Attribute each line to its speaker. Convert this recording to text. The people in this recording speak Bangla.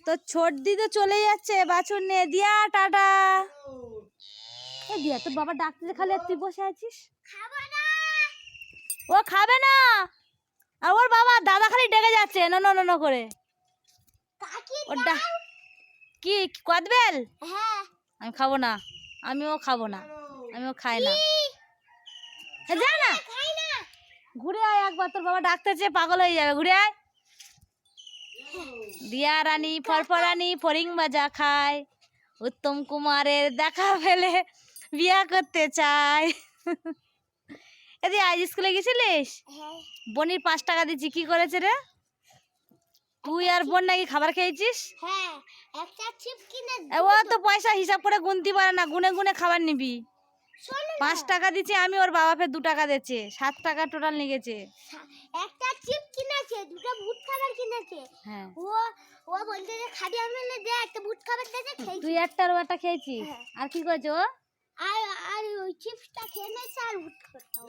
Speaker 1: তো ছোট দি তো চলে যাচ্ছে বাছুর নিয়ে। দিয়া টাটা। এ দিয়া তোর বাবা ডাকতে খালি আর তুই বসে আছিস। ও খাবে না, আর ওর বাবা দাদা খালি ডেকে যাচ্ছে ন ন ন করে। ওটা কি কদবেল? আমি খাবো না, আমিও খাবো না, আমিও খাই না। যা না, ঘুরে আয় একবার, তোর বাবা ডাকতেছে, পাগল হয়ে যাবে। ঘুরে আয়। দিয়া রানী ফরফরানি ফরিং ভাজা খায়, উত্তম কুমারের দেখা পেলে বিয়া করতে চায়। এদি আজ স্কুলে গেছিলিস? বনির 5 টাকা দিচ্ছি, কি করেছে রে? তুই আর বোন নাকি খাবার খেয়েছিস? ও তো পয়সা হিসাব করে গুনতে পারে না, গুনে গুনে খাবার নিবি। 5 টাকা দিচ্ছে আমি, ওর বাবা ফের 2 টাকা দিচ্ছে, 7 টাকা টোটাল নিয়ে গেছে।
Speaker 2: একটা চিপ কিনেছে, দুটো বুট খাবার কিনেছে।
Speaker 1: হ্যাঁ,
Speaker 2: ও বলতে যে খাবি আমলে দে, একটা বুট খাবার দিয়েছে, খেয়েছি।
Speaker 1: তুই একটা আর একটা খেয়েছিস। আর কি করেছো?
Speaker 2: আর ওই চিপসটা খেয়ে নিয়েছে আর বুট খাবারটাও।